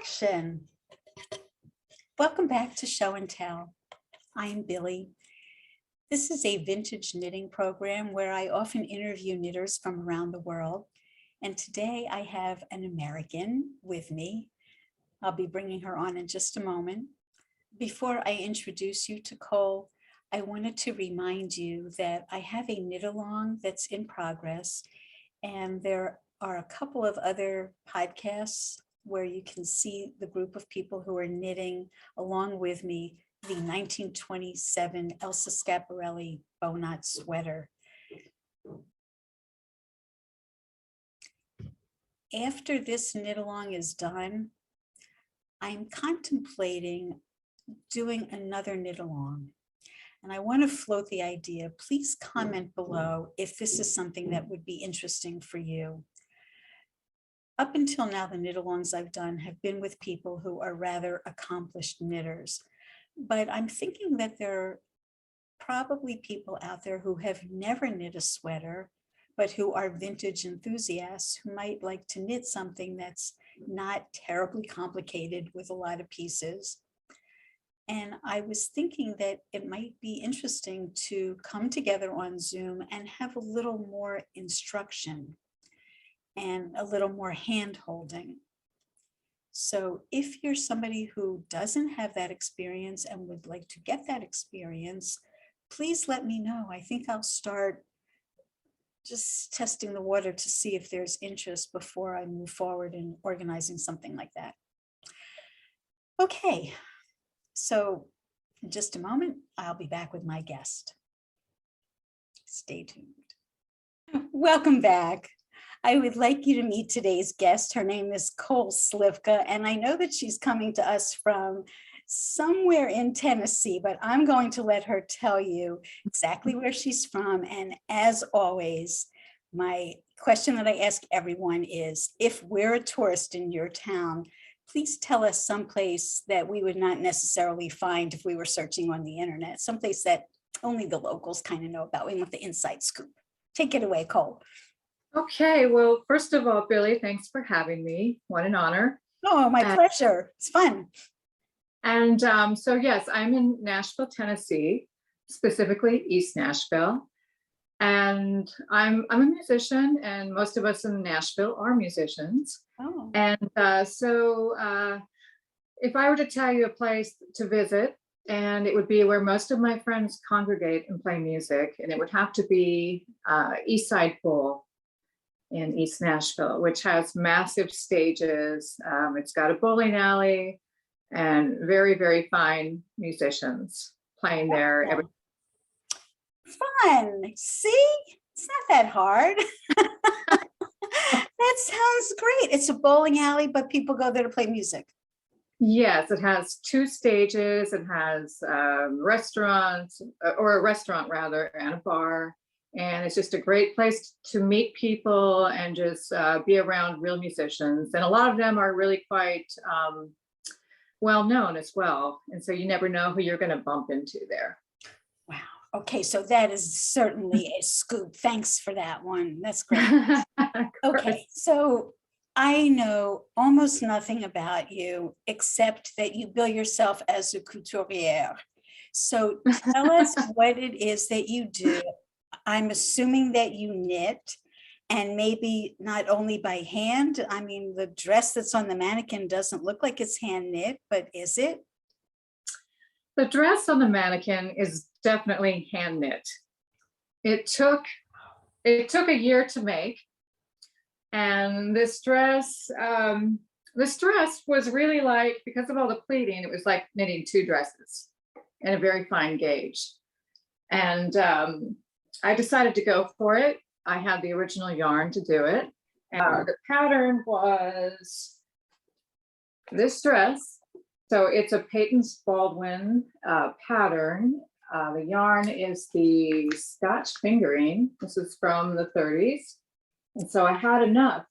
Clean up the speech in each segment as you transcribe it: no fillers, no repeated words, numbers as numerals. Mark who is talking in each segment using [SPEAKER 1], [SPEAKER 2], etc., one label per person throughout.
[SPEAKER 1] Action! Welcome back to Show and Tell. I'm Billy. This is a vintage knitting program where I often interview knitters from around the world. And today I have an American with me. I'll be bringing her on in just a moment. Before I introduce you to Cole, I wanted to remind you that I have a knit along that's in progress, and there are a couple of other podcasts where you can see the group of people who are knitting along with me the 1927 Elsa Scaparelli bow knot sweater. After this knit along is done, I'm contemplating doing another knit along. And I want to float the idea. Please comment below if this is something that would be interesting for you. Up until now, the knit-alongs I've done have been with people who are rather accomplished knitters. But I'm thinking that there are probably people out there who have never knit a sweater, but who are vintage enthusiasts who might like to knit something that's not terribly complicated with a lot of pieces. And I was thinking that it might be interesting to come together on Zoom and have a little more instruction and a little more hand holding. So if you're somebody who doesn't have that experience and would like to get that experience, please let me know. I think I'll start just testing the water to see if there's interest before I move forward in organizing something like that. Okay, so in just a moment, I'll be back with my guest. Stay tuned. Welcome back. I would like you to meet today's guest. Her name is Cole Slivka, and I know that she's coming to us from somewhere in Tennessee, but I'm going to let her tell you exactly where she's from. And as always, my question that I ask everyone is, if we're a tourist in your town, please tell us someplace that we would not necessarily find if we were searching on the internet, someplace that only the locals kind of know about. We want the inside scoop. Take it away, Cole.
[SPEAKER 2] Okay, well, first of all, Billy, thanks for having me. What an honor.
[SPEAKER 1] Oh, my pleasure. It's fun.
[SPEAKER 2] And so, yes, I'm in Nashville, Tennessee, specifically East Nashville. And I'm a musician, and most of us in Nashville are musicians.
[SPEAKER 1] Oh.
[SPEAKER 2] And so if I were to tell you a place to visit, and it would be where most of my friends congregate and play music, and it would have to be East Side Pool in East Nashville, which has massive stages. It's got a bowling alley and very, very fine musicians playing there.
[SPEAKER 1] Fun. See, it's not that hard. That sounds great. It's a bowling alley, but people go there to play music.
[SPEAKER 2] Yes, it has 2 stages. It has restaurants, or a restaurant rather, and a bar. And it's just a great place to meet people and just be around real musicians. And a lot of them are really quite well known as well. And so you never know who you're going to bump into there.
[SPEAKER 1] Wow. Okay, so that is certainly a scoop. Thanks for that one. That's great. Okay, so I know almost nothing about you except that you bill yourself as a couturier. So tell us what it is that you do. I'm assuming that you knit, and maybe not only by hand. I mean, the dress that's on the mannequin doesn't look like it's hand knit, but is it?
[SPEAKER 2] The dress on the mannequin is definitely hand knit. It took a year to make. And this dress was really like, because of all the pleating, it was like knitting 2 dresses in a very fine gauge. And I decided to go for it. I had the original yarn to do it. And the pattern was this dress. So it's a Peyton Spalding pattern. The yarn is the Scotch fingering. This is from the 30s. And so I had enough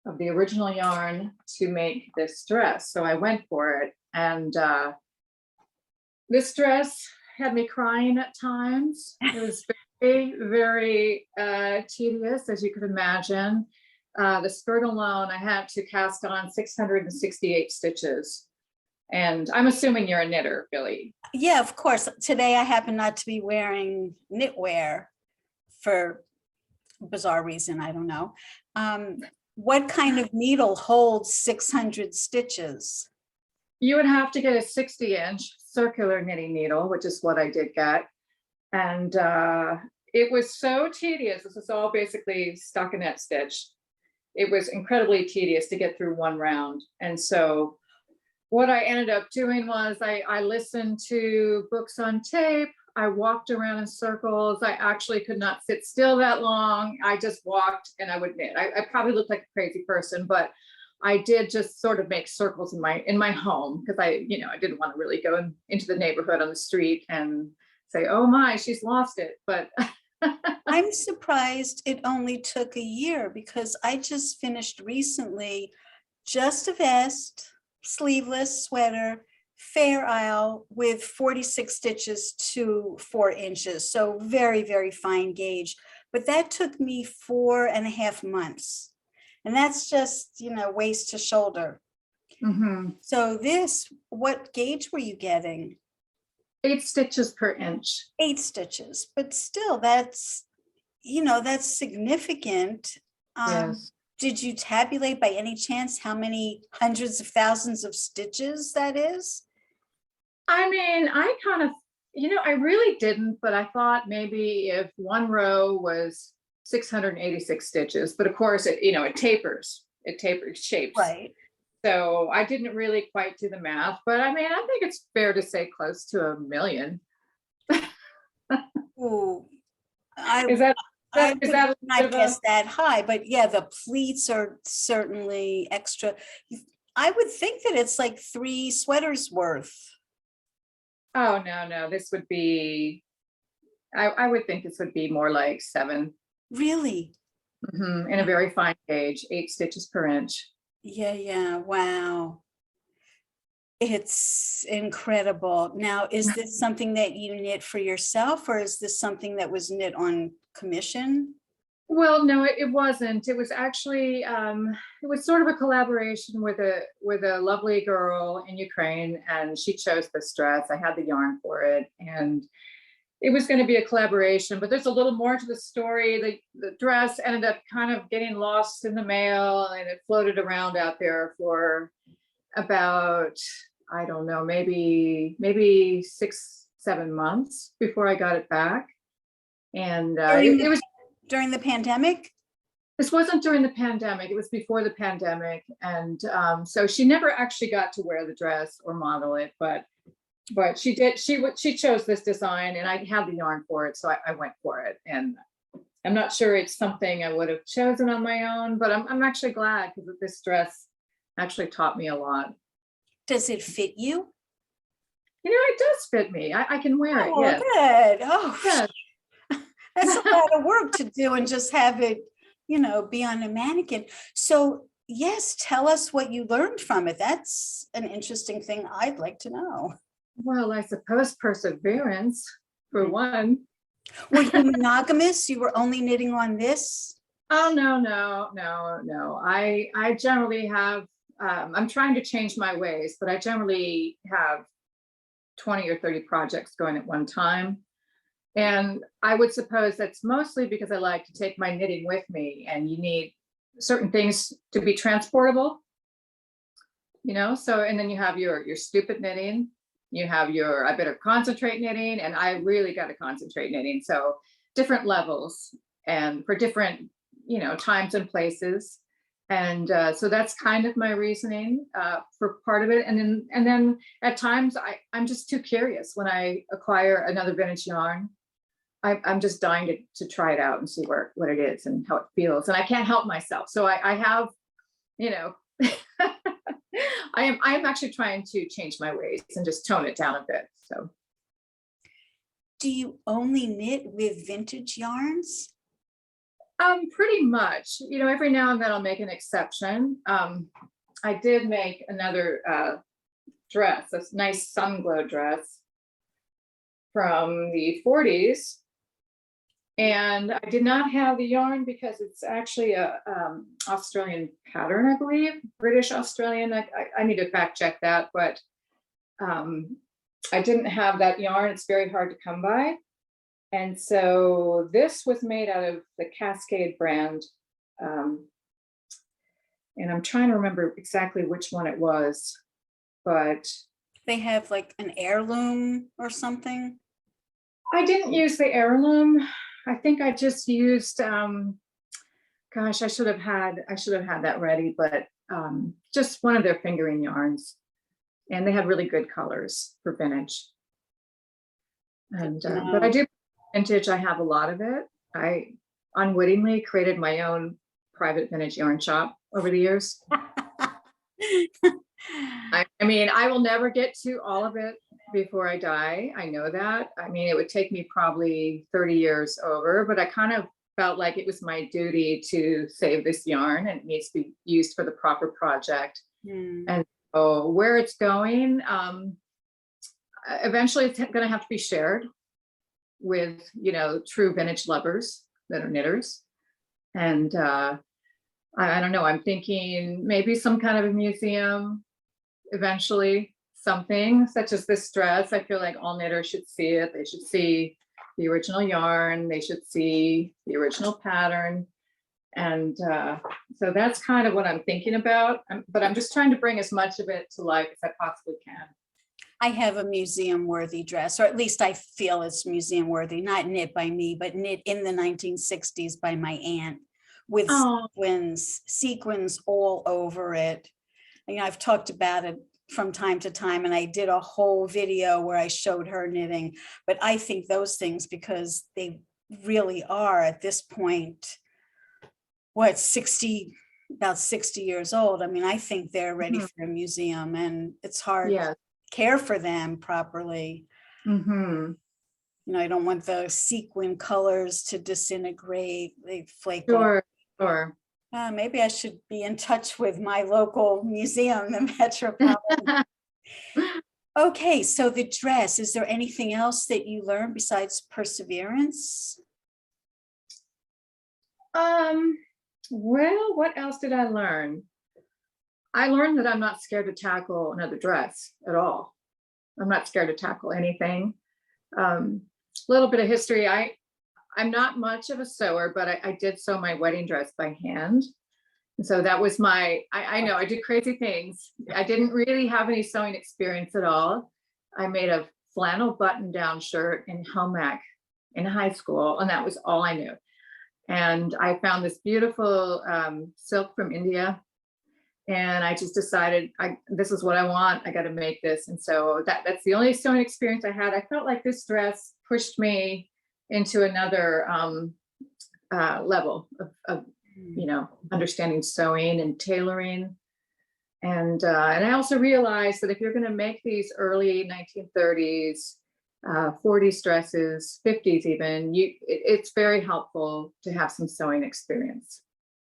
[SPEAKER 2] of the original yarn to make this dress. So I went for it. And this dress had me crying at times. It was very, very tedious, as you could imagine. the skirt alone, I had to cast on 668 stitches. And I'm assuming you're a knitter, Billy.
[SPEAKER 1] Yeah, of course. Today I happen not to be wearing knitwear for bizarre reason, I don't know. What kind of needle holds 600 stitches?
[SPEAKER 2] You would have to get a 60-inch circular knitting needle, which is what I did get. And it was so tedious. This is all basically stockinette stitch. It was incredibly tedious to get through one round. And so what I ended up doing was I listened to books on tape. I walked around in circles. I actually could not sit still that long. I just walked and I would knit. I probably looked like a crazy person, but I did just sort of make circles in my home because I didn't want to really go into the neighborhood on the street and say, oh my, she's lost it. But
[SPEAKER 1] I'm surprised it only took a year because I just finished recently just a vest, sleeveless sweater, Fair Isle with 46 stitches to 4 inches. So very, very fine gauge. But that took me 4.5 months. And that's just, waist to shoulder.
[SPEAKER 2] mm-hmm.
[SPEAKER 1] So this, what gauge were you getting?
[SPEAKER 2] 8 stitches per inch.
[SPEAKER 1] 8 stitches, but still that's significant.
[SPEAKER 2] Yes.
[SPEAKER 1] Did you tabulate by any chance how many hundreds of thousands of stitches that is?
[SPEAKER 2] I mean, I kind of, I really didn't, but I thought maybe if one row was 686 stitches, but of course it tapers shapes.
[SPEAKER 1] Right.
[SPEAKER 2] So I didn't really quite do the math, but I mean, I think it's fair to say close to 1 million.
[SPEAKER 1] Ooh,
[SPEAKER 2] Is that
[SPEAKER 1] I
[SPEAKER 2] is
[SPEAKER 1] would
[SPEAKER 2] that
[SPEAKER 1] not guess that high, but yeah, the pleats are certainly extra. I would think that it's like 3 sweaters worth.
[SPEAKER 2] Oh, no, this would be, I would think this would be more like 7.
[SPEAKER 1] Really?
[SPEAKER 2] Mm-hmm. In a very fine gauge, 8 stitches per inch.
[SPEAKER 1] Yeah, wow. It's incredible. Now, is this something that you knit for yourself, or is this something that was knit on commission?
[SPEAKER 2] Well, no, it wasn't. It was actually it was sort of a collaboration with a lovely girl in Ukraine, and she chose this dress. I had the yarn for it, and it was going to be a collaboration. But there's a little more to the story. The dress ended up kind of getting lost in the mail, and it floated around out there for about, I don't know, maybe 6-7 months before I got it back. And it was
[SPEAKER 1] during the pandemic?
[SPEAKER 2] This wasn't during the pandemic. It was before the pandemic. And so she never actually got to wear the dress or model it, but she did. She chose this design, and I had the yarn for it, so I went for it. And I'm not sure it's something I would have chosen on my own, but I'm actually glad because this dress actually taught me a lot.
[SPEAKER 1] Does it fit you?
[SPEAKER 2] It does fit me. I can wear it. Yes.
[SPEAKER 1] Good. Oh,
[SPEAKER 2] Yes.
[SPEAKER 1] that's a lot of work to do and just have it, be on a mannequin. So yes, tell us what you learned from it. That's an interesting thing I'd like to know.
[SPEAKER 2] Well, I suppose perseverance for one.
[SPEAKER 1] Were you monogamous? You were only knitting on this?
[SPEAKER 2] Oh, no. I generally have, I'm trying to change my ways, but I generally have 20 or 30 projects going at one time. And I would suppose that's mostly because I like to take my knitting with me, and you need certain things to be transportable, so, and then you have your stupid knitting, you have your, I better concentrate knitting, and I really got to concentrate knitting. So different levels and for different, times and places. And so that's kind of my reasoning for part of it. And then at times I'm just too curious when I acquire another vintage yarn. I'm just dying to try it out and see what it is and how it feels. And I can't help myself. So I have, I'm actually trying to change my ways and just tone it down a bit. So.
[SPEAKER 1] Do you only knit with vintage yarns?
[SPEAKER 2] Pretty much, every now and then I'll make an exception. I did make another dress, a nice sun glow dress from the 40s. And I did not have the yarn because it's actually a Australian pattern, I believe, British Australian. I need to fact check that, but I didn't have that yarn. It's very hard to come by. And so this was made out of the Cascade brand. And I'm trying to remember exactly which one it was, but
[SPEAKER 1] They have like an heirloom or something.
[SPEAKER 2] I didn't use the heirloom. I think I just used, gosh, I should have had that ready, but just one of their fingering yarns. And they had really good colors for vintage. And but I do vintage. I have a lot of it. I unwittingly created my own private vintage yarn shop over the years. I mean, I will never get to all of it before I die. I know that. I mean, it would take me probably 30 years over, but I kind of felt like it was my duty to save this yarn and it needs to be used for the proper project. And so where it's going, eventually it's going to have to be shared with, you know, true vintage lovers that are knitters. And I don't know, I'm thinking maybe some kind of a museum eventually, something such as this dress. I feel like all knitters should see it. They should see the original yarn. They should see the original pattern. And so that's kind of what I'm thinking about. But I'm just trying to bring as much of it to life as I possibly can.
[SPEAKER 1] I have a museum worthy dress, or at least I feel it's museum worthy, not knit by me, but knit in the 1960s by my aunt with sequins all over it. You know, I've talked about it from time to time, and I did a whole video where I showed her knitting, but I think those things, because they really are at this point, what, about 60 years old. I mean, I think they're ready for a museum, and it's hard to care for them properly. You know, I don't want the sequin colors to disintegrate, they flake off.
[SPEAKER 2] Sure.
[SPEAKER 1] Maybe I should be in touch with my local museum, the Metropolitan. Okay, so the dress, is there anything else that you learned besides perseverance?
[SPEAKER 2] Well, what else did I learn? I learned that I'm not scared to tackle another dress at all. I'm not scared to tackle anything. Little bit of history. I'm not much of a sewer, but I did sew my wedding dress by hand. And so that was I know I did crazy things. I didn't really have any sewing experience at all. I made a flannel button-down shirt in home ec in high school, and that was all I knew. And I found this beautiful silk from India. And I just decided, this is what I want. I got to make this. And so that's the only sewing experience I had. I felt like this dress pushed me into another level of you know, understanding sewing and tailoring. And I also realized that if you're going to make these early 1930s, 40s dresses, 50s even, it's very helpful to have some sewing experience.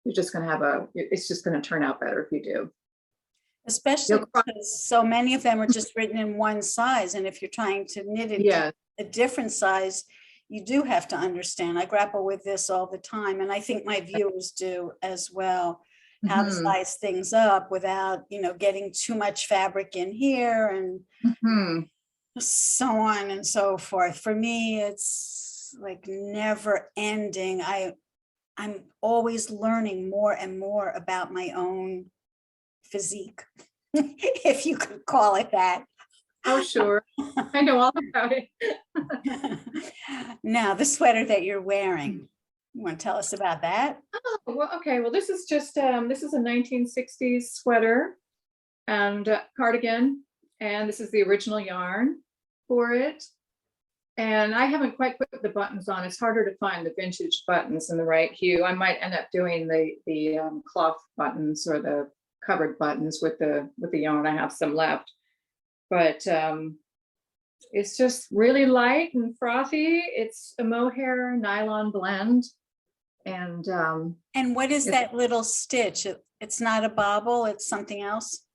[SPEAKER 2] You're just going to have it's just going to turn out better if you do.
[SPEAKER 1] Especially because so many of them are just written in one size. And if you're trying to knit it a different size, you do have to understand. I grapple with this all the time. And I think my viewers do as well, how to size things up without, you know, getting too much fabric in here and so on and so forth. For me, it's like never ending. I'm always learning more and more about my own physique, if you could call it that.
[SPEAKER 2] Oh, sure. I know all about it.
[SPEAKER 1] Now, the sweater that you're wearing, you want to tell us about that?
[SPEAKER 2] Oh, well, okay. Well, this is just, this is a 1960s sweater and cardigan. And this is the original yarn for it. And I haven't quite put the buttons on. It's harder to find the vintage buttons in the right hue. I might end up doing the cloth buttons or the covered buttons with the yarn. I have some left. But it's just really light and frothy. It's a mohair nylon blend. And
[SPEAKER 1] what is that little stitch? It's not a bobble, it's something else?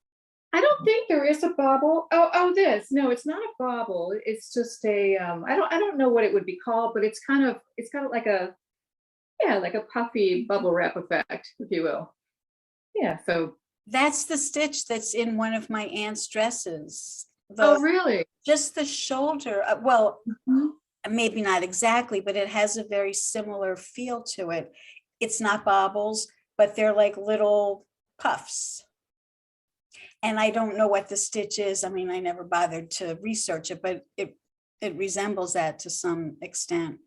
[SPEAKER 2] I don't think there is a bobble. Oh, this. No, it's not a bobble. It's just a, I don't know what it would be called, but it's got like a, yeah, like a puffy bubble wrap effect, if you will. Yeah, so.
[SPEAKER 1] That's the stitch that's in one of my aunt's dresses.
[SPEAKER 2] Oh, really?
[SPEAKER 1] Just the shoulder, well,
[SPEAKER 2] Mhm.
[SPEAKER 1] maybe not exactly, but it has a very similar feel to it. It's not bobbles, but they're like little puffs. And I don't know what the stitch is. I mean, I never bothered to research it, but it resembles that to some extent.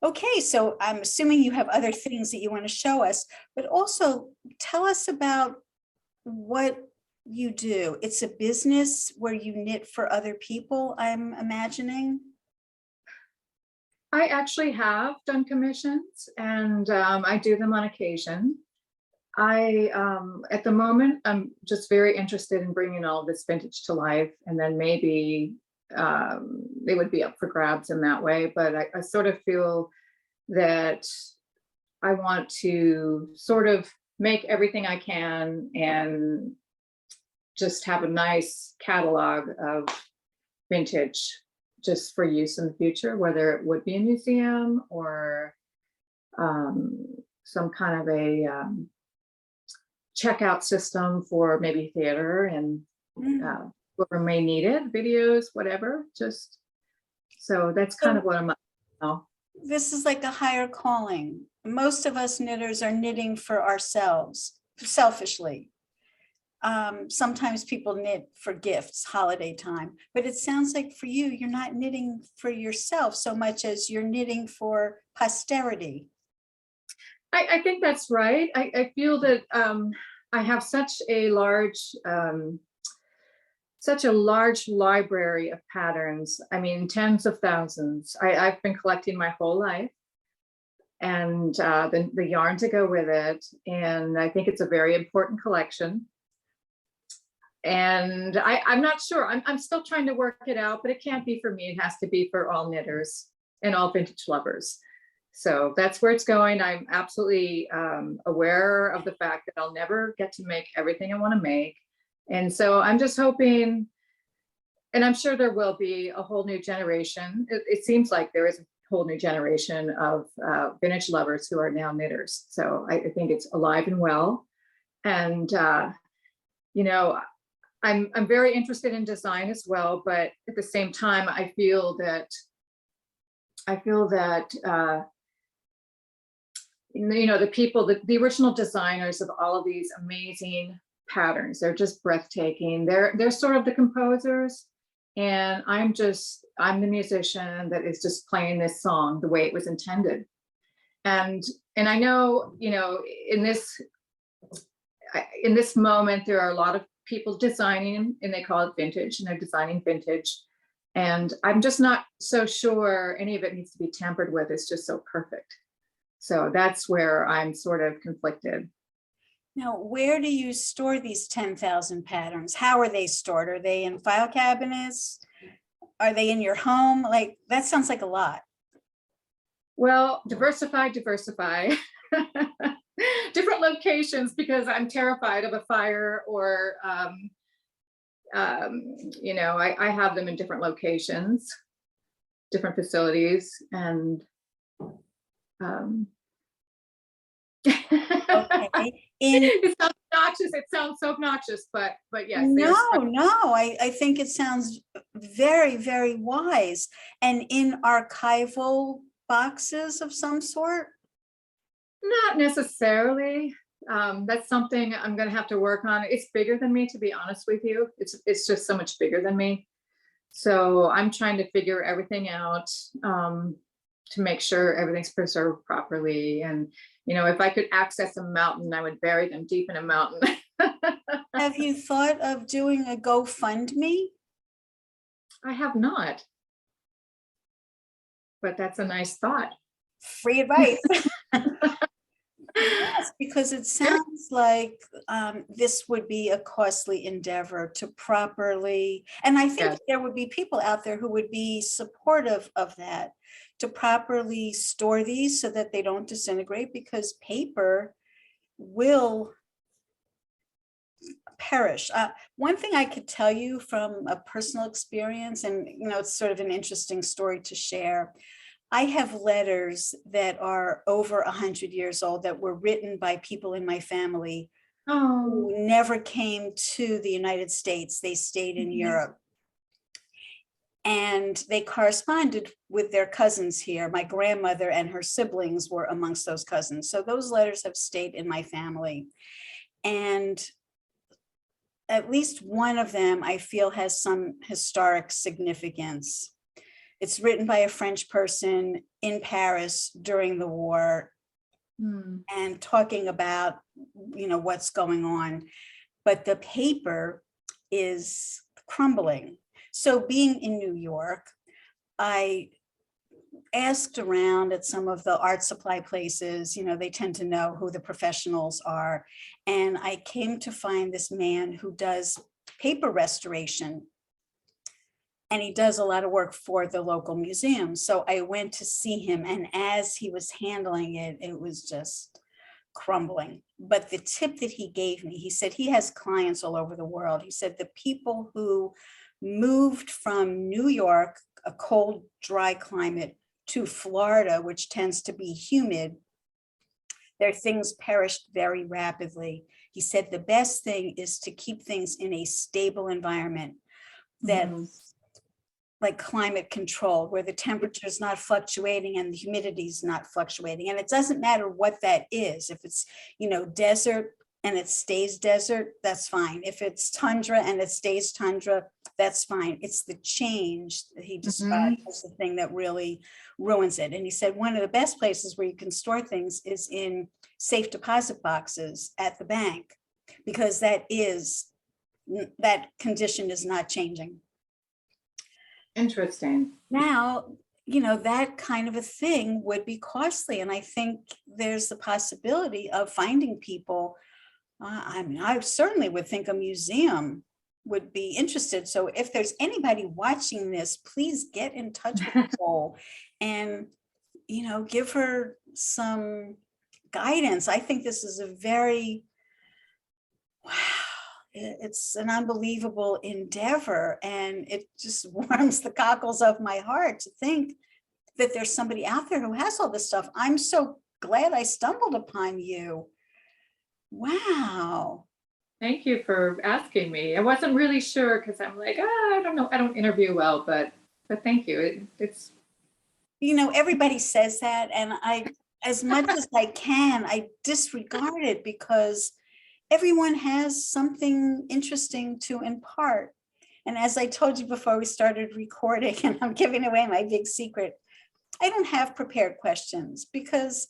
[SPEAKER 1] Okay, so I'm assuming you have other things that you want to show us, but also tell us about what you do. It's a business where you knit for other people, I'm imagining.
[SPEAKER 2] I actually have done commissions, and I do them on occasion. At the moment, I'm just very interested in bringing all this vintage to life, and then maybe they would be up for grabs in that way. But I sort of feel that I want to sort of make everything I can and just have a nice catalog of vintage just for use in the future, whether it would be a museum or some kind of a checkout system for maybe theater and whoever may need it, videos, whatever. Just so that's kind of what I'm now.
[SPEAKER 1] This is like a higher calling. Most of us knitters are knitting for ourselves, selfishly. Sometimes people knit for gifts, holiday time, but it sounds like for you, you're not knitting for yourself so much as you're knitting for posterity.
[SPEAKER 2] I think that's right. I feel that I have such a large library of patterns. I mean, tens of thousands. I've been collecting my whole life, and the yarn to go with it. And I think it's a very important collection. And I'm not sure. I'm still trying to work it out, but it can't be for me. It has to be for all knitters and all vintage lovers. So that's where it's going. I'm absolutely aware of the fact that I'll never get to make everything I want to make. And so I'm just hoping, and I'm sure there will be a whole new generation. It seems like there is a whole new generation of vintage lovers who are now knitters. So I think it's alive and well. And, you know, I'm very interested in design as well, but at the same time, I feel that you know, the people, the original designers of all of these amazing patterns, they're just breathtaking. They're sort of the composers, and I'm the musician that is just playing this song the way it was intended. And I know, you know, in this moment, there are a lot of people designing, and they call it vintage, and they're designing vintage. And I'm just not so sure any of it needs to be tampered with. It's just so perfect. So that's where I'm sort of conflicted.
[SPEAKER 1] Now, where do you store these 10,000 patterns? How are they stored? Are they in file cabinets? Are they in your home? Like, that sounds like a lot.
[SPEAKER 2] Well, diversify. Different locations, because I'm terrified of a fire, or you know, I have them in different locations, different facilities, and
[SPEAKER 1] Okay.
[SPEAKER 2] it sounds obnoxious. It sounds so obnoxious, but yes.
[SPEAKER 1] No, I think it sounds very, very wise. And in archival boxes of some sort?
[SPEAKER 2] Not necessarily. That's something I'm going to have to work on. It's bigger than me, to be honest with you. It's just so much bigger than me. So I'm trying to figure everything out to make sure everything's preserved properly. And, you know, if I could access a mountain, I would bury them deep in a mountain.
[SPEAKER 1] Have you thought of doing a GoFundMe?
[SPEAKER 2] I have not. But that's a nice thought.
[SPEAKER 1] Free advice. Yes, because it sounds like this would be a costly endeavor to properly, and I think
[SPEAKER 2] Yes.
[SPEAKER 1] there would be people out there who would be supportive of that, to properly store these so that they don't disintegrate, because paper will perish. One thing I could tell you from a personal experience, and it's sort of an interesting story to share. I have letters that are over 100 years old that were written by people in my family
[SPEAKER 2] Oh,
[SPEAKER 1] who never came to the United States. They stayed in Europe. And they corresponded with their cousins here. My grandmother and her siblings were amongst those cousins. So those letters have stayed in my family. And at least one of them, I feel, has some historic significance. It's written by a French person in Paris during the war and talking about, what's going on. But the paper is crumbling. So being in New York, I asked around at some of the art supply places. They tend to know who the professionals are. And I came to find this man who does paper restoration. And he does a lot of work for the local museum. So I went to see him, and as he was handling it, it was just crumbling. But the tip that he gave me, he said he has clients all over the world. He said the people who moved from New York, a cold, dry climate, to Florida, which tends to be humid, their things perished very rapidly. He said the best thing is to keep things in a stable environment that like climate controlled, where the temperature is not fluctuating and the humidity is not fluctuating. And it doesn't matter what that is. If it's, desert and it stays desert, that's fine. If it's tundra and it stays tundra, that's fine. It's the change that he described as the thing that really ruins it. And he said one of the best places where you can store things is in safe deposit boxes at the bank, because that condition is not changing.
[SPEAKER 2] interesting.
[SPEAKER 1] Now, that kind of a thing would be costly. And I think there's the possibility of finding people. I certainly would think a museum would be interested. So if there's anybody watching this, please get in touch with Nicole and, give her some guidance. I think this is a very, wow, it's an unbelievable endeavor. And it just warms the cockles of my heart to think that there's somebody out there who has all this stuff. I'm so glad I stumbled upon you. Wow.
[SPEAKER 2] Thank you for asking me. I wasn't really sure because I'm like, I don't know. I don't interview well, but thank you. It's
[SPEAKER 1] everybody says that, and I, as much as I can, I disregard it because everyone has something interesting to impart. And as I told you before we started recording, and I'm giving away my big secret, I don't have prepared questions because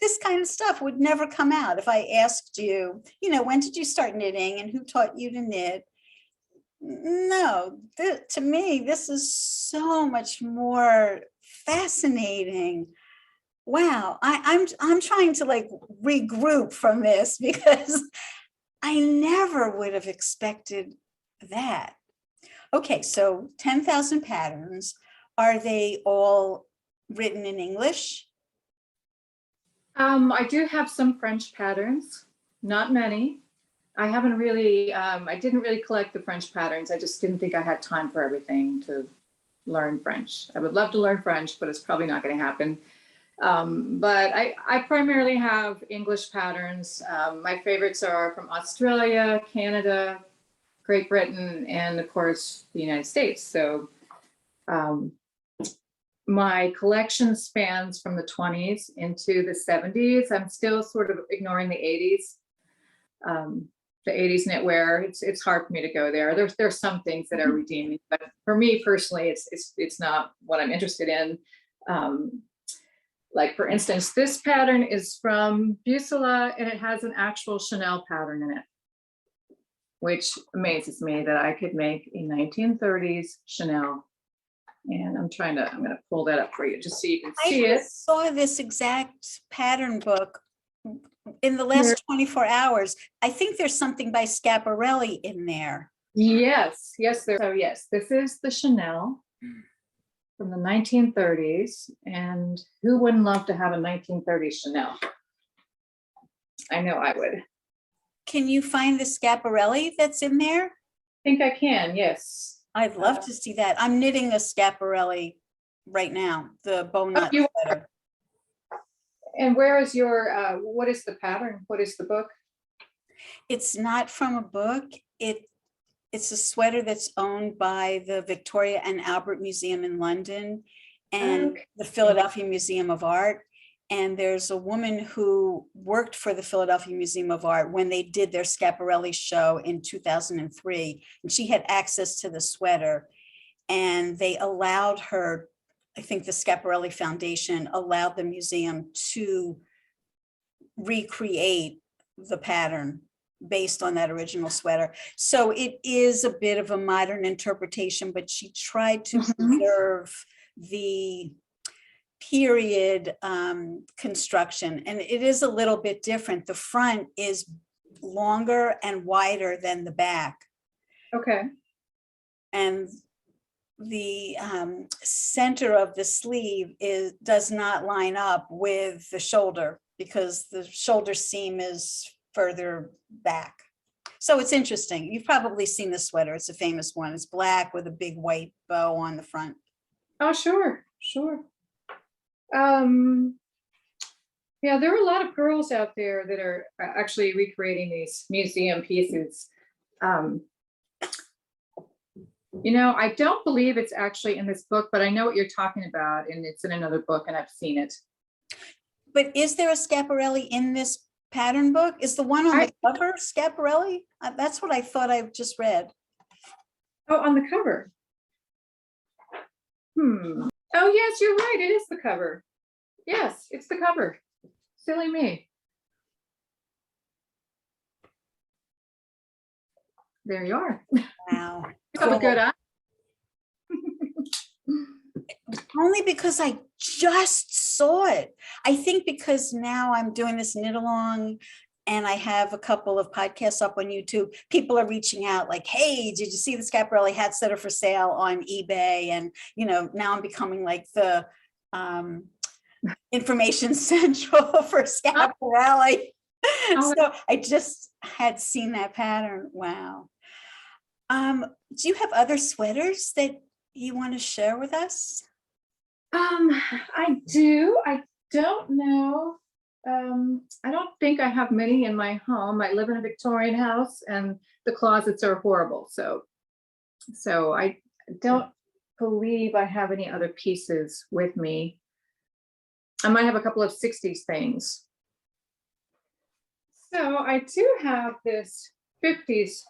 [SPEAKER 1] this kind of stuff would never come out if I asked you, when did you start knitting and who taught you to knit? No, to me, this is so much more fascinating. Wow, I'm trying to like regroup from this because I never would have expected that. Okay, so 10,000 patterns. Are they all written in English?
[SPEAKER 2] I do have some French patterns, not many. I haven't really, I didn't really collect the French patterns. I just didn't think I had time for everything to learn French. I would love to learn French, but it's probably not going to happen. But I primarily have English patterns. My favorites are from Australia, Canada, Great Britain, and of course, the United States. So my collection spans from the 20s into the 70s. I'm still sort of ignoring the 80s. The 80s knitwear, it's hard for me to go there. There's some things that are redeeming, but for me personally, it's not what I'm interested in. Like for instance, this pattern is from Busela and it has an actual Chanel pattern in it, which amazes me that I could make a 1930s Chanel. And I'm going to pull that up for you just so you can see it. I
[SPEAKER 1] saw this exact pattern book in the last 24 hours. I think there's something by Scaparelli in there.
[SPEAKER 2] Yes, so yes, this is the Chanel from the 1930s. And who wouldn't love to have a 1930s Chanel? I know I would.
[SPEAKER 1] Can you find the Scaparelli that's in there?
[SPEAKER 2] I think I can, yes.
[SPEAKER 1] I'd love to see that. I'm knitting a Scaparelli right now, the bow nut
[SPEAKER 2] you
[SPEAKER 1] sweater.
[SPEAKER 2] And where is your, what is the pattern? What is the book?
[SPEAKER 1] It's not from a book. It's a sweater that's owned by the Victoria and Albert Museum in London and
[SPEAKER 2] Okay.
[SPEAKER 1] the Philadelphia Museum of Art. And there's a woman who worked for the Philadelphia Museum of Art when they did their Scaparelli show in 2003. And she had access to the sweater. And they allowed her, I think the Scaparelli Foundation allowed the museum to recreate the pattern based on that original sweater. So it is a bit of a modern interpretation, but she tried to preserve the period construction, and it is a little bit different. The front is longer and wider than the back.
[SPEAKER 2] Okay.
[SPEAKER 1] And the center of the sleeve does not line up with the shoulder because the shoulder seam is further back. So it's interesting. You've probably seen the sweater. It's a famous one. It's black with a big white bow on the front.
[SPEAKER 2] Oh, sure, sure. Yeah, there are a lot of girls out there that are actually recreating these museum pieces. You know, I don't believe it's actually in this book, but I know what you're talking about, and it's in another book, and I've seen it.
[SPEAKER 1] But is there a Scaparelli in this pattern book? Is the one on the cover Scaparelli? That's what I thought I just read.
[SPEAKER 2] Oh, on the cover. Oh, yes, you're right. It is the cover. Yes, it's the cover. Silly me. There you are.
[SPEAKER 1] Wow.
[SPEAKER 2] You have a good eye.
[SPEAKER 1] Only because I just saw it. I think because now I'm doing this knit along and I have a couple of podcasts up on YouTube, people are reaching out like, hey, did you see the Scaparelli hats that are for sale on eBay? And, you know, now I'm becoming like the information central for Scaparelli. So I just had seen that pattern. Wow. Do you have other sweaters that you want to share with us?
[SPEAKER 2] I do. I don't know. I don't think I have many in my home. I live in a Victorian house and the closets are horrible. So I don't believe I have any other pieces with me. I might have a couple of 60s things. So I do have this 50s,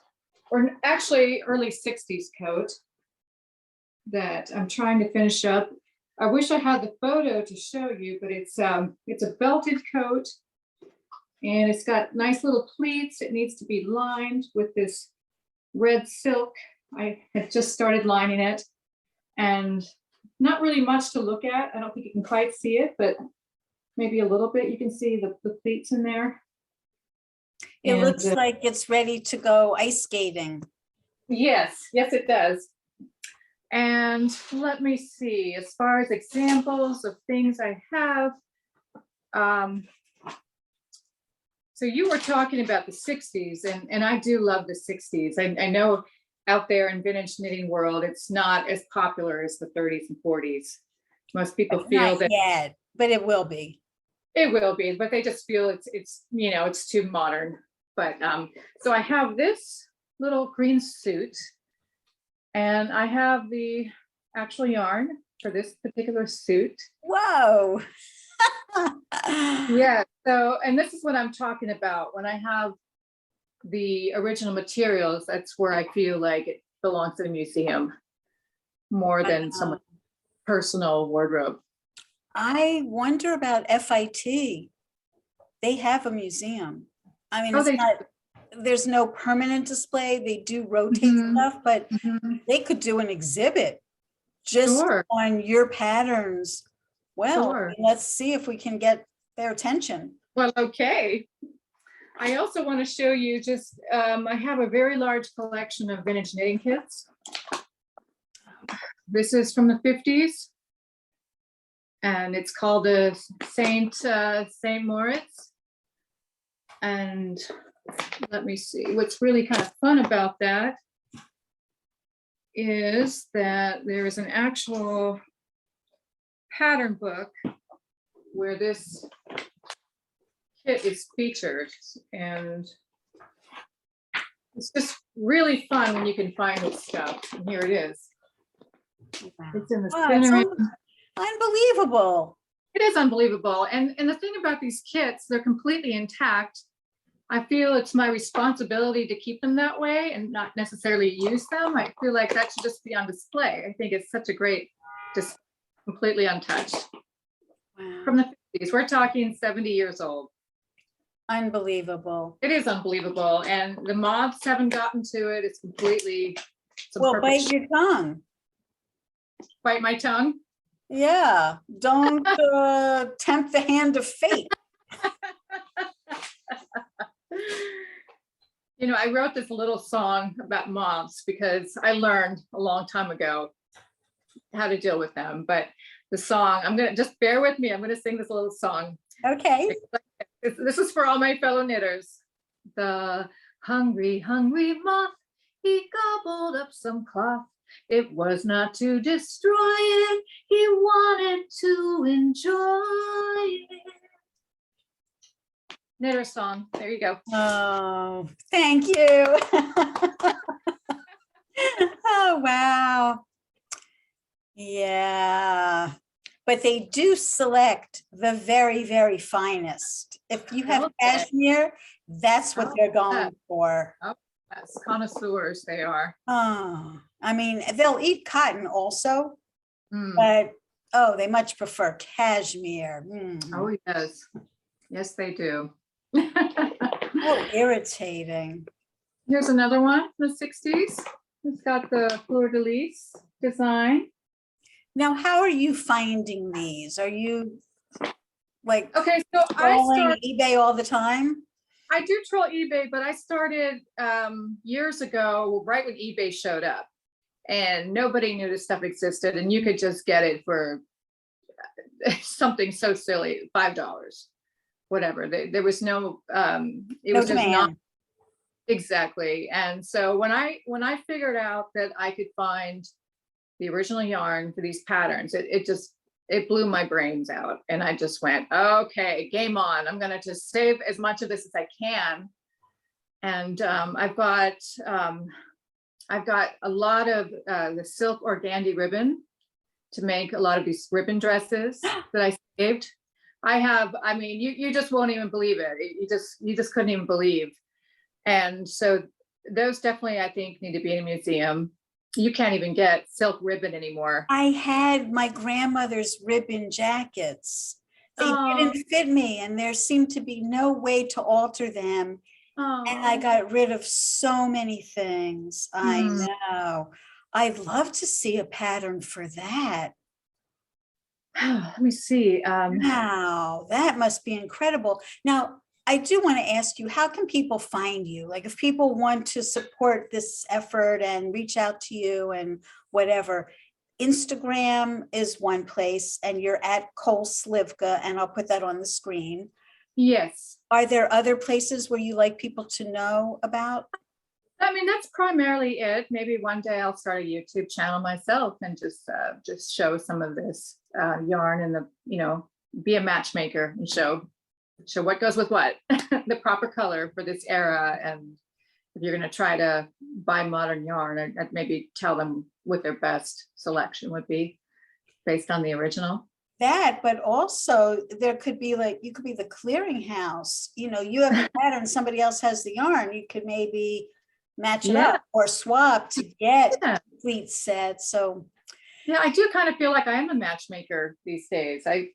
[SPEAKER 2] or actually early 60s coat that I'm trying to finish up. I wish I had the photo to show you, but it's a belted coat and it's got nice little pleats. It needs to be lined with this red silk. I had just started lining it and not really much to look at. I don't think you can quite see it, but maybe a little bit. You can see the pleats in there.
[SPEAKER 1] It looks like it's ready to go ice skating.
[SPEAKER 2] Yes, yes, it does. And let me see, as far as examples of things I have. So you were talking about the 60s, and I do love the 60s. I know out there in vintage knitting world, it's not as popular as the 30s and 40s. Most people feel that
[SPEAKER 1] yet, but it will be.
[SPEAKER 2] It will be, but they just feel it's you know, it's too modern. But so I have this little green suit. And I have the actual yarn for this particular suit.
[SPEAKER 1] Whoa.
[SPEAKER 2] Yeah, so, and this is what I'm talking about. When I have the original materials, that's where I feel like it belongs to the museum more than some personal wardrobe.
[SPEAKER 1] I wonder about FIT. They have a museum. I mean, it's not, there's no permanent display. They do rotate stuff, but they could do an exhibit just on your patterns. Well, let's see if we can get their attention.
[SPEAKER 2] Well, okay. I also want to show you just, I have a very large collection of vintage knitting kits. This is from the 50s. And it's called the Saint Moritz. And let me see, what's really kind of fun about that is that there is an actual pattern book where this kit is featured, and it's just really fun when you can find this stuff. And here it is.
[SPEAKER 1] Wow.
[SPEAKER 2] It's in the
[SPEAKER 1] Wow, it's
[SPEAKER 2] center.
[SPEAKER 1] unbelievable.
[SPEAKER 2] It is unbelievable. And the thing about these kits, they're completely intact. I feel it's my responsibility to keep them that way and not necessarily use them. I feel like that should just be on display. I think it's such a great, just completely untouched.
[SPEAKER 1] Wow.
[SPEAKER 2] From the 50s, we're talking 70 years old.
[SPEAKER 1] Unbelievable.
[SPEAKER 2] It is unbelievable. And the moths haven't gotten to it. It's completely.
[SPEAKER 1] Well, bite your tongue.
[SPEAKER 2] Bite my tongue.
[SPEAKER 1] Yeah, don't tempt the hand of fate.
[SPEAKER 2] You know, I wrote this little song about moths because I learned a long time ago how to deal with them. But the song, I'm gonna just bear with me. I'm gonna sing this little song.
[SPEAKER 1] Okay.
[SPEAKER 2] This is for all my fellow knitters. The hungry, hungry moth, he gobbled up some cloth. It was not to destroy it, he wanted to enjoy it. Knitter song, there you go.
[SPEAKER 1] Oh, thank you. Oh, wow. Yeah, but they do select the very, very finest. If you have
[SPEAKER 2] Okay.
[SPEAKER 1] cashmere, that's what they're going for.
[SPEAKER 2] Yes, connoisseurs they are.
[SPEAKER 1] Oh, I mean, they'll eat cotton also,
[SPEAKER 2] Mm.
[SPEAKER 1] but oh, they much prefer cashmere.
[SPEAKER 2] Oh, yes. Yes, they do.
[SPEAKER 1] Oh, irritating.
[SPEAKER 2] Here's another one from the 60s. It's got the fleur-de-lis design.
[SPEAKER 1] Now, how are you finding these? Are you like
[SPEAKER 2] Okay, so
[SPEAKER 1] scrolling eBay all the time?
[SPEAKER 2] I do troll eBay, but I started years ago, right when eBay showed up, and nobody knew this stuff existed, and you could just get it for something so silly, $5, whatever. There was no, it
[SPEAKER 1] No
[SPEAKER 2] was just not
[SPEAKER 1] demand.
[SPEAKER 2] exactly. And so when I figured out that I could find the original yarn for these patterns, it blew my brains out. And I just went, okay, game on. I'm gonna just save as much of this as I can. And I've got a lot of the silk organdy ribbon to make a lot of these ribbon dresses that I saved. I mean, you just won't even believe it. You just couldn't even believe. And so those definitely, I think, need to be in a museum. You can't even get silk ribbon anymore.
[SPEAKER 1] I had my grandmother's ribbon jackets. They didn't fit me, and there seemed to be no way to alter them. And I got rid of so many things. I know. I'd love to see a pattern for that.
[SPEAKER 2] Let me see.
[SPEAKER 1] Wow, that must be incredible. Now, I do want to ask you, how can people find you? Like if people want to support this effort and reach out to you and whatever, Instagram is one place, and you're at Cole Slivka, and I'll put that on the screen.
[SPEAKER 2] Yes.
[SPEAKER 1] Are there other places where you like people to know about?
[SPEAKER 2] I mean, that's primarily it. Maybe one day I'll start a YouTube channel myself and just show some of this yarn and be a matchmaker and show what goes with what, the proper color for this era. And if you're going to try to buy modern yarn, I'd maybe tell them what their best selection would be based on the original.
[SPEAKER 1] That, but also there could be you could be the clearinghouse. You have a pattern, somebody else has the yarn. You could maybe match it up or swap to get complete sets. So
[SPEAKER 2] yeah, I do kind of feel like I am a matchmaker these days. I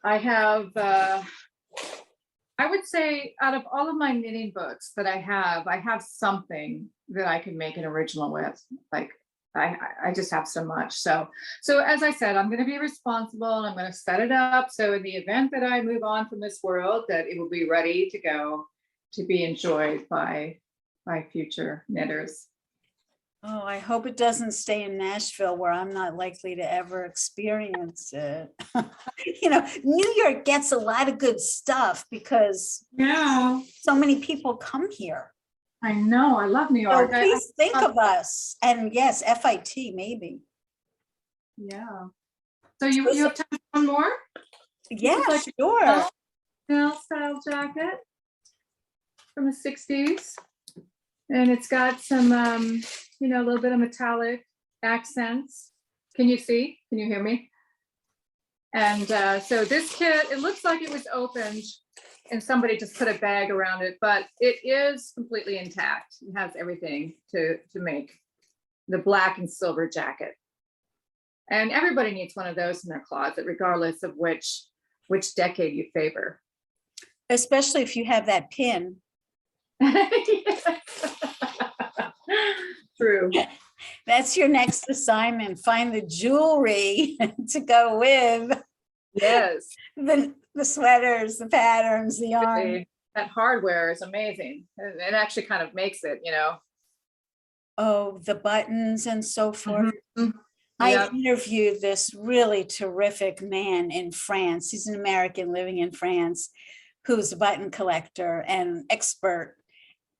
[SPEAKER 2] have, I would say out of all of my knitting books that I have something that I can make an original with. Like I just have so much. So as I said, I'm going to be responsible and I'm going to set it up. So in the event that I move on from this world, that it will be ready to go to be enjoyed by future knitters.
[SPEAKER 1] Oh, I hope it doesn't stay in Nashville where I'm not likely to ever experience it. You know, New York gets a lot of good stuff because
[SPEAKER 2] Yeah,
[SPEAKER 1] so many people come here.
[SPEAKER 2] I know. I love New
[SPEAKER 1] So
[SPEAKER 2] York.
[SPEAKER 1] please think of us. And yes, FIT maybe.
[SPEAKER 2] Yeah. So you have time for one more?
[SPEAKER 1] Yeah,
[SPEAKER 2] like
[SPEAKER 1] sure.
[SPEAKER 2] Chanel style jacket from the 60s. And it's got some, you know, a little bit of metallic accents. Can you see? Can you hear me? And so this kit, it looks like it was opened and somebody just put a bag around it, but it is completely intact. It has everything to make the black and silver jacket. And everybody needs one of those in their closet, regardless of which decade you favor.
[SPEAKER 1] Especially if you have that pin.
[SPEAKER 2] True.
[SPEAKER 1] That's your next assignment. Find the jewelry to go with.
[SPEAKER 2] Yes.
[SPEAKER 1] The sweaters, the patterns, the yarn.
[SPEAKER 2] That hardware is amazing. It actually kind of makes it, you know.
[SPEAKER 1] Oh, the buttons and so forth.
[SPEAKER 2] Mm-hmm.
[SPEAKER 1] I
[SPEAKER 2] Yep.
[SPEAKER 1] interviewed this really terrific man in France. He's an American living in France who's a button collector and expert.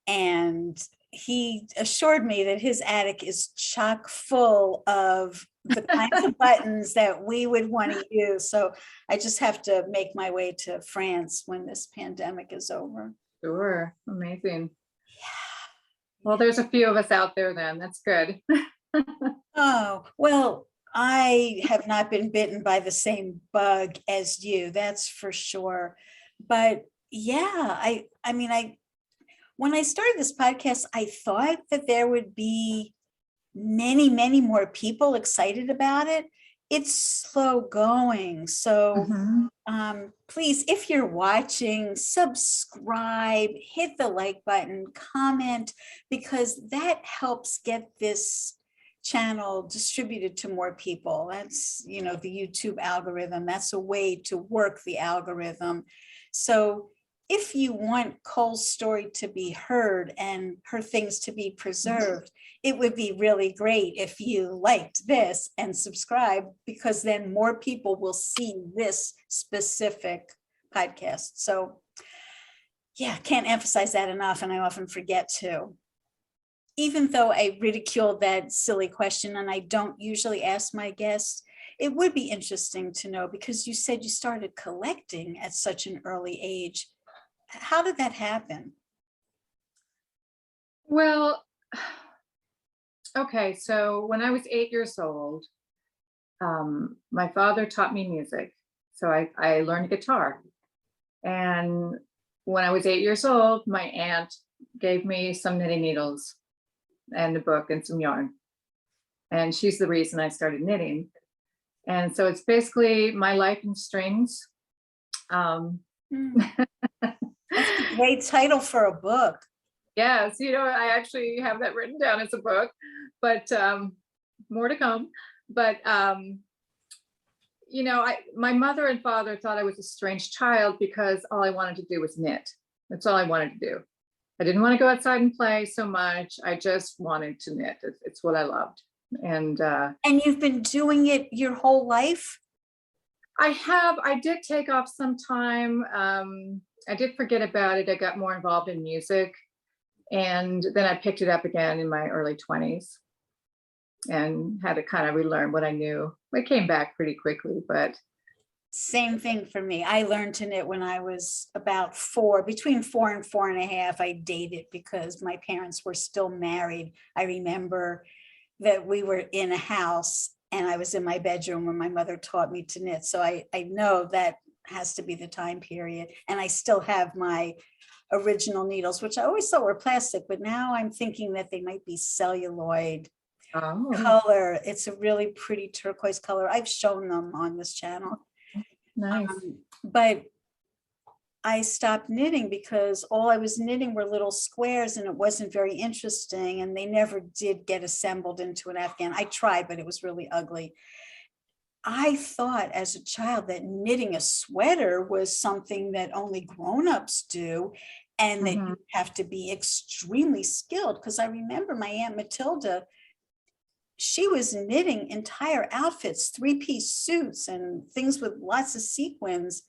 [SPEAKER 1] And he assured me that his attic is chock full of the kinds of buttons that we would want to use. So I just have to make my way to France when this pandemic is over.
[SPEAKER 2] Sure. Amazing. Yeah. Well, there's a few of us out there then. That's good.
[SPEAKER 1] Oh, well, I have not been bitten by the same bug as you, that's for sure. But yeah, I mean, when I started this podcast, I thought that there would be many, many more people excited about it. It's slow going. So please, if you're watching, subscribe, hit the like button, comment, because that helps get this channel distributed to more people. That's, you know, the YouTube algorithm. That's a way to work the algorithm. So if you want Cole's story to be heard and her things to be preserved, it would be really great if you liked this and subscribe, because then more people will see this specific podcast. So yeah, can't emphasize that enough. And I often forget to. Even though I ridiculed that silly question and I don't usually ask my guests, it would be interesting to know, because you said you started collecting at such an early age. How did that happen?
[SPEAKER 2] Well, okay, so when I was 8 years old, my father taught me music. So I learned guitar. And when I was 8 years old, my aunt gave me some knitting needles and a book and some yarn. And she's the reason I started knitting. And so it's basically my life in strings.
[SPEAKER 1] That's a great title for a book.
[SPEAKER 2] Yes, you know, I actually have that written down as a book, but more to come. But you know, my mother and father thought I was a strange child because all I wanted to do was knit. That's all I wanted to do. I didn't want to go outside and play so much. I just wanted to knit. It's what I loved. And
[SPEAKER 1] you've been doing it your whole life?
[SPEAKER 2] I did take off some time. I did forget about it. I got more involved in music. And then I picked it up again in my early 20s and had to kind of relearn what I knew. It came back pretty quickly, but.
[SPEAKER 1] Same thing for me. I learned to knit when I was about 4, between 4 and 4.5. I dated because my parents were still married. I remember that we were in a house and I was in my bedroom when my mother taught me to knit. So I know that has to be the time period. And I still have my original needles, which I always thought were plastic, but now I'm thinking that they might be celluloid color. It's a really pretty turquoise color. I've shown them on this channel.
[SPEAKER 2] Nice.
[SPEAKER 1] But I stopped knitting because all I was knitting were little squares and it wasn't very interesting, and they never did get assembled into an Afghan. I tried, but it was really ugly. I thought as a child that knitting a sweater was something that only grown-ups do, and that you have to be extremely skilled, because I remember my Aunt Matilda she was knitting entire outfits, 3-piece suits and things with lots of sequins,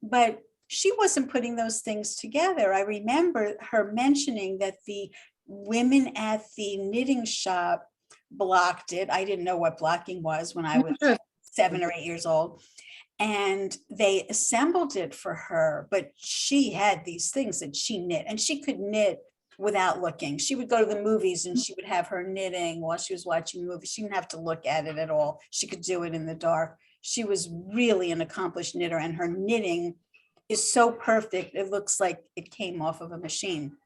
[SPEAKER 1] but she wasn't putting those things together. I remember her mentioning that the women at the knitting shop blocked it. I didn't know what blocking was when I was 7 or 8 years old. And they assembled it for her, but she had these things that she knit, and she could knit without looking. She would go to the movies and she would have her knitting while she was watching the movie. She didn't have to look at it at all. She could do it in the dark. She was really an accomplished knitter, and her knitting is so perfect. It looks like it came off of a machine.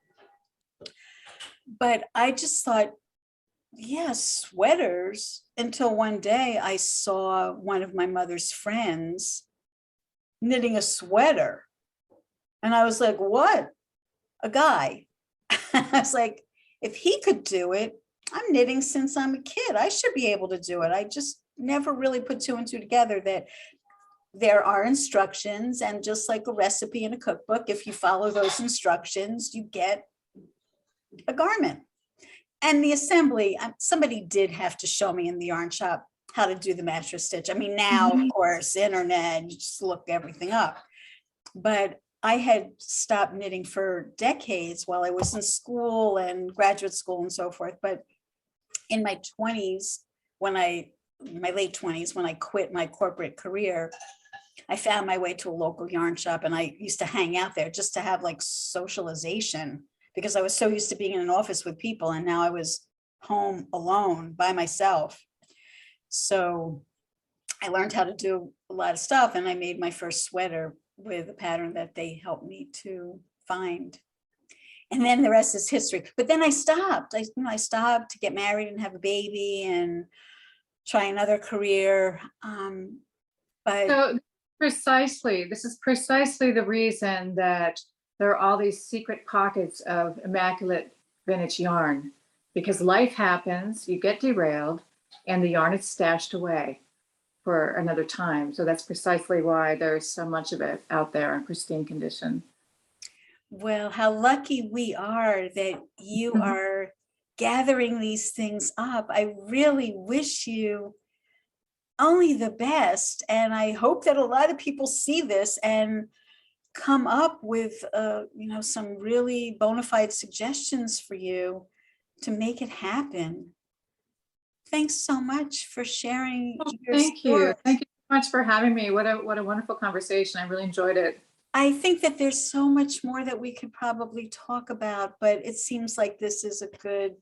[SPEAKER 1] But I just thought, yeah, sweaters, until one day I saw one of my mother's friends knitting a sweater. And I was like, what? A guy. I was like, if he could do it, I'm knitting since I'm a kid. I should be able to do it. I just never really put 2 and 2 together, that there are instructions, and just like a recipe in a cookbook, if you follow those instructions, you get a garment. And the assembly, somebody did have to show me in the yarn shop how to do the mattress stitch. I mean, now, of course, internet, you just look everything up. But I had stopped knitting for decades while I was in school and graduate school and so forth. But in my 20s, my late 20s, when I quit my corporate career, I found my way to a local yarn shop, and I used to hang out there just to have like socialization, because I was so used to being in an office with people, and now I was home alone by myself. So I learned how to do a lot of stuff, and I made my first sweater with a pattern that they helped me to find. And then the rest is history. But then I stopped. I stopped to get married and have a baby and try another career.
[SPEAKER 2] So this is precisely the reason that there are all these secret pockets of immaculate vintage yarn, because life happens, you get derailed, and the yarn is stashed away for another time. So that's precisely why there's so much of it out there in pristine condition.
[SPEAKER 1] Well, how lucky we are that you are gathering these things up. I really wish you only the best. And I hope that a lot of people see this and come up with, some really bona fide suggestions for you to make it happen. Thanks so much for sharing your
[SPEAKER 2] Thank
[SPEAKER 1] story.
[SPEAKER 2] you. Thank you so much for having me. What a wonderful conversation. I really enjoyed it.
[SPEAKER 1] I think that there's so much more that we could probably talk about, but it seems like this is a good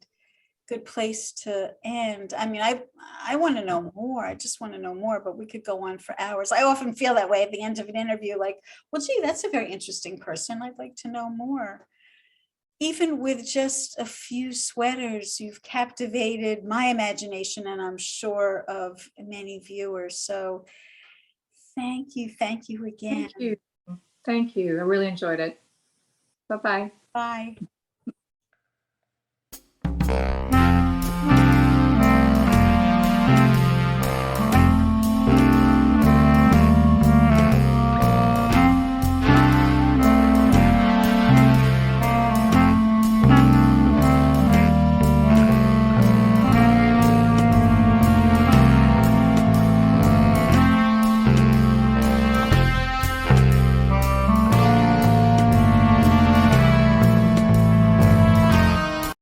[SPEAKER 1] place to end. I mean, I want to know more. I just want to know more, but we could go on for hours. I often feel that way at the end of an interview, like, well, gee, that's a very interesting person. I'd like to know more. Even with just a few sweaters, you've captivated my imagination, and I'm sure of many viewers. So thank you again.
[SPEAKER 2] Thank you. I really enjoyed it. Bye-bye.
[SPEAKER 1] Bye.